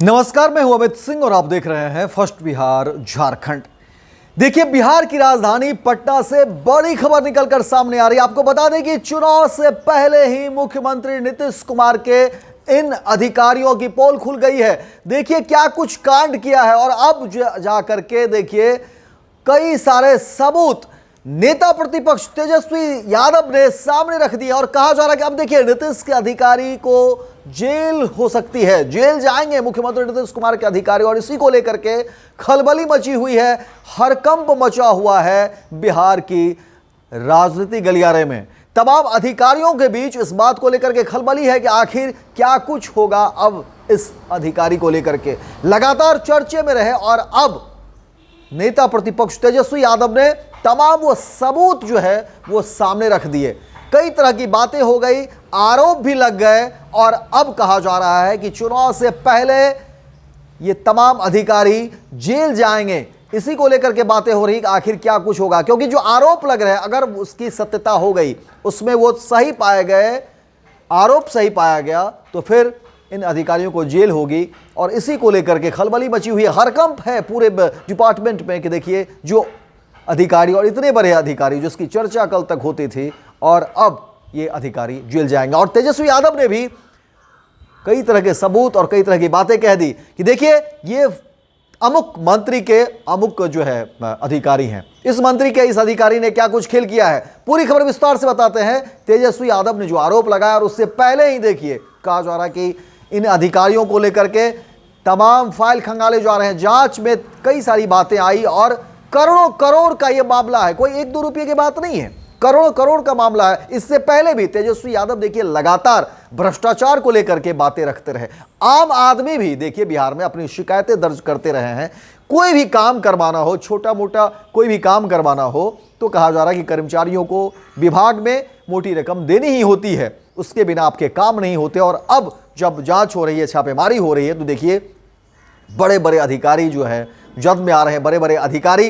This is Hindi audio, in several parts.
नमस्कार, मैं हूं अमित सिंह और आप देख रहे हैं फर्स्ट बिहार झारखंड। देखिए, बिहार की राजधानी पटना से बड़ी खबर निकलकर सामने आ रही है। आपको बता दें कि चुनाव से पहले ही मुख्यमंत्री नीतीश कुमार के इन अधिकारियों की पोल खुल गई है। देखिए क्या कुछ कांड किया है और अब जाकर के देखिए कई सारे सबूत नेता प्रतिपक्ष तेजस्वी यादव ने सामने रख दिया और कहा जा रहा है कि अब देखिए नीतीश के अधिकारी को जेल हो सकती है, जेल जाएंगे मुख्यमंत्री नीतीश कुमार के अधिकारी। और इसी को लेकर के खलबली मची हुई है, हड़कंप मचा हुआ है बिहार की राजनीति गलियारे में। तमाम अधिकारियों के बीच इस बात को लेकर के खलबली है कि आखिर क्या कुछ होगा अब इस अधिकारी को लेकर के। लगातार चर्चे में रहे और अब नेता प्रतिपक्ष तेजस्वी यादव ने तमाम वो सबूत जो है वो सामने रख दिए। कई तरह की बातें हो गई, आरोप भी लग गए और अब कहा जा रहा है कि चुनाव से पहले ये तमाम अधिकारी जेल जाएंगे। इसी को लेकर के बातें हो रही कि आखिर क्या कुछ होगा, क्योंकि जो आरोप लग रहे हैं अगर उसकी सत्यता हो गई, उसमें वो सही पाए गए, आरोप सही पाया गया, तो फिर इन अधिकारियों को जेल होगी। और इसी को लेकर के खलबली मची हुई है, हड़कंप है पूरे डिपार्टमेंट में कि देखिए जो अधिकारी और इतने बड़े अधिकारी जिसकी चर्चा कल तक होती थी और अब ये अधिकारी जेल जाएंगे। और तेजस्वी यादव ने भी कई तरह के सबूत और कई तरह की बातें कह दी कि देखिए ये अमुक मंत्री के अमुक जो है अधिकारी हैं, इस मंत्री के इस अधिकारी ने क्या कुछ खेल किया है। पूरी खबर विस्तार से बताते हैं। तेजस्वी यादव ने जो आरोप लगाया और उससे पहले ही देखिए कहा जा रहा है कि इन अधिकारियों को लेकर के तमाम फाइल खंगाले जा रहे हैं। जांच में कई सारी बातें आई और करोड़ों करोड़ का यह मामला है, कोई 1-2 रुपये की बात नहीं है, करोड़ों करोड़ का मामला है। इससे पहले भी तेजस्वी यादव देखिए लगातार भ्रष्टाचार को लेकर के बातें रखते रहे। आम आदमी भी देखिए बिहार में अपनी शिकायतें दर्ज करते रहे हैं। कोई भी काम करवाना हो, छोटा मोटा कोई भी काम करवाना हो, तो कहा जा रहा है कि कर्मचारियों को विभाग में मोटी रकम देनी ही होती है, उसके बिना आपके काम नहीं होते। और अब जब जांच हो रही है, छापेमारी हो रही है, तो देखिए बड़े बड़े अधिकारी जो है जद में आ रहे हैं, बड़े बड़े अधिकारी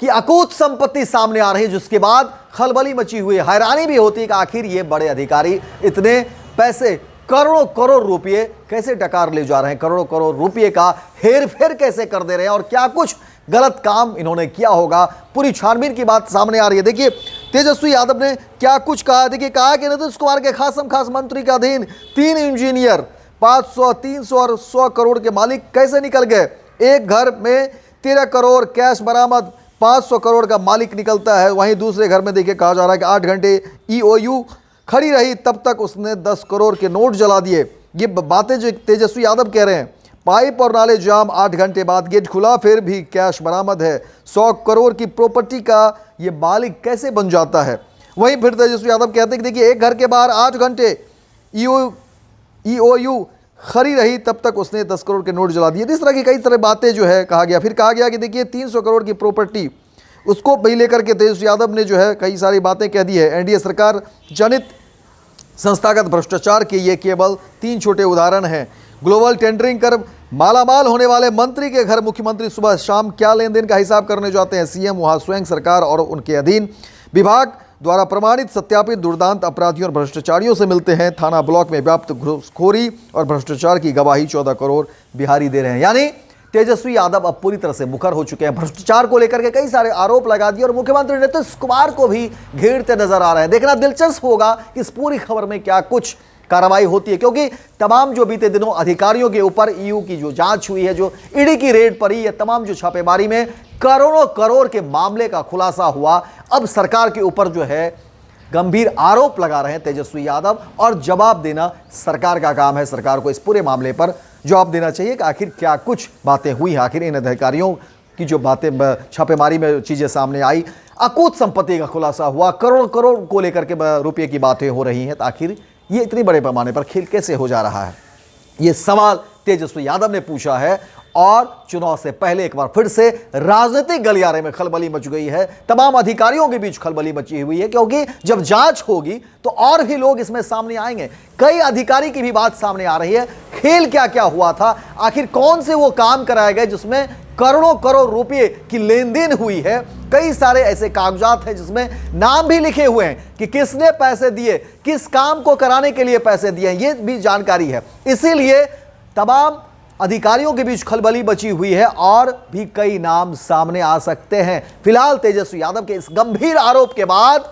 की अकूत संपत्ति सामने आ रही है, जिसके बाद खलबली मची हुई है। हैरानी भी होती है कि आखिर ये बड़े अधिकारी इतने पैसे, करोड़ों करोड़ रुपये कैसे डकार ले जा रहे हैं, करोड़ों करोड़ रुपये का हेर फेर कैसे कर दे रहे हैं और क्या कुछ गलत काम इन्होंने किया होगा। पूरी छानबीन की बात सामने आ रही है। देखिए तेजस्वी यादव ने क्या कुछ कहा। देखिए कहा कि नीतीश कुमार के खास मंत्री के अधीन 3 इंजीनियर 500, 300 और 100 करोड़ के मालिक कैसे निकल गए। एक घर में 13 करोड़ कैश बरामद, 500 करोड़ का मालिक निकलता है। वहीं दूसरे घर में देखिए कहा जा रहा है कि 8 घंटे EOU खड़ी रही, तब तक उसने 10 करोड़ के नोट जला दिए। ये बातें जो तेजस्वी यादव कह रहे हैं। पाइप और नाले जाम, 8 घंटे बाद गेट खुला, फिर भी कैश बरामद है। 100 करोड़ की प्रॉपर्टी का ये मालिक कैसे बन जाता है। वहीं फिर तेजस्वी यादव कहते हैं कि देखिए एक घर के बाहर 8 घंटे EOU खड़ी रही, तब तक उसने 10 करोड़ के नोट जला दिए। इस तरह की कई तरह बातें जो है कहा गया। फिर कहा गया कि देखिए 300 करोड़ की प्रॉपर्टी, उसको भी लेकर के तेजस्वी यादव ने जो है कई सारी बातें कह दी है। एनडीए सरकार जनित संस्थागत भ्रष्टाचार के ये केवल 3 छोटे उदाहरण हैं। ग्लोबल टेंडरिंग कर मालामाल होने वाले मंत्री के घर मुख्यमंत्री सुबह शाम क्या लेन देन का हिसाब करने जाते हैं। सीएम वहां स्वयं सरकार और उनके अधीन विभाग द्वारा प्रमाणित सत्यापित दुर्दांत अपराधियों और भ्रष्टाचारियों से मिलते हैं। थाना ब्लॉक में व्याप्त घूसखोरी और भ्रष्टाचार की गवाही 14 करोड़ बिहारी दे रहे हैं। यानी तेजस्वी यादव अब पूरी तरह से मुखर हो चुके हैं। भ्रष्टाचार को लेकर के कई सारे आरोप लगा दिए और मुख्यमंत्री नीतीश कुमार को भी घेरते नजर आ रहे हैं। देखना दिलचस्प होगा कि इस पूरी खबर में क्या कुछ कार्रवाई होती है, क्योंकि तमाम जो बीते दिनों अधिकारियों के ऊपर EU की जो जांच हुई है, जो ईडी की रेड पड़ी, ये तमाम जो छापेमारी में करोड़ों करोड़ के मामले का खुलासा हुआ। अब सरकार के ऊपर जो है गंभीर आरोप लगा रहे हैं तेजस्वी यादव और जवाब देना सरकार का काम है। सरकार को इस पूरे मामले पर जवाब देना चाहिए कि आखिर क्या कुछ बातें हुई हैं, आखिर इन अधिकारियों की जो बातें छापेमारी में चीज़ें सामने आई, अकूत संपत्ति का खुलासा हुआ, करोड़ करोड़ को लेकर के रुपये की बातें हो रही हैं, तो आखिर ये इतनी बड़े पैमाने पर खेल कैसे हो जा रहा है, ये सवाल तेजस्वी यादव ने पूछा है। और चुनाव से पहले एक बार फिर से राजनीतिक गलियारे में खलबली मच गई है। तमाम अधिकारियों के बीच खलबली मची हुई है, क्योंकि जब जांच होगी तो और भी लोग इसमें सामने आएंगे। कई अधिकारी की भी बात सामने आ रही है। खेल क्या क्या हुआ था, आखिर कौन से वो काम कराए गए जिसमें करोड़ों करोड़ रुपए की लेन देन हुई है। कई सारे ऐसे कागजात हैं जिसमें नाम भी लिखे हुए हैं कि किसने पैसे दिए, किस काम को कराने के लिए पैसे दिए, ये भी जानकारी है। इसीलिए तमाम अधिकारियों के बीच खलबली मची हुई है और भी कई नाम सामने आ सकते हैं। फिलहाल तेजस्वी यादव के इस गंभीर आरोप के बाद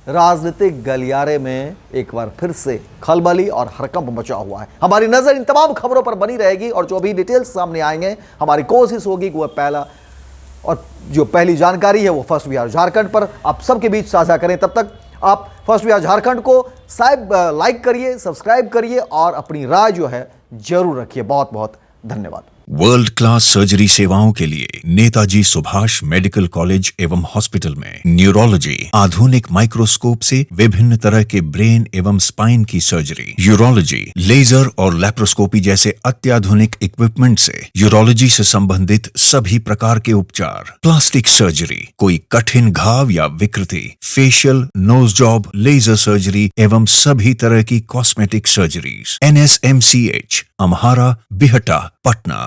राजनीतिक गलियारे में एक बार फिर से खलबली और हड़कंप मचा हुआ है। हमारी नजर इन तमाम खबरों पर बनी रहेगी और जो भी डिटेल्स सामने आएंगे हमारी कोशिश होगी कि वह पहली जानकारी है वो फर्स्ट बिहार झारखंड पर आप सबके बीच साझा करें। तब तक आप फर्स्ट बिहार झारखंड को लाइक करिए, सब्सक्राइब करिए और अपनी राय जो है जरूर रखिए। बहुत बहुत धन्यवाद। वर्ल्ड क्लास सर्जरी सेवाओं के लिए नेताजी सुभाष मेडिकल कॉलेज एवं हॉस्पिटल में न्यूरोलॉजी, आधुनिक माइक्रोस्कोप से विभिन्न तरह के ब्रेन एवं स्पाइन की सर्जरी, यूरोलॉजी, लेजर और लैप्रोस्कोपी जैसे अत्याधुनिक इक्विपमेंट से यूरोलॉजी से संबंधित सभी प्रकार के उपचार, प्लास्टिक सर्जरी, कोई कठिन घाव या विकृति, facial, nose job, laser surgery एवं सभी तरह की cosmetic surgeries. NSMCH, Amhara, Bihta, Patna.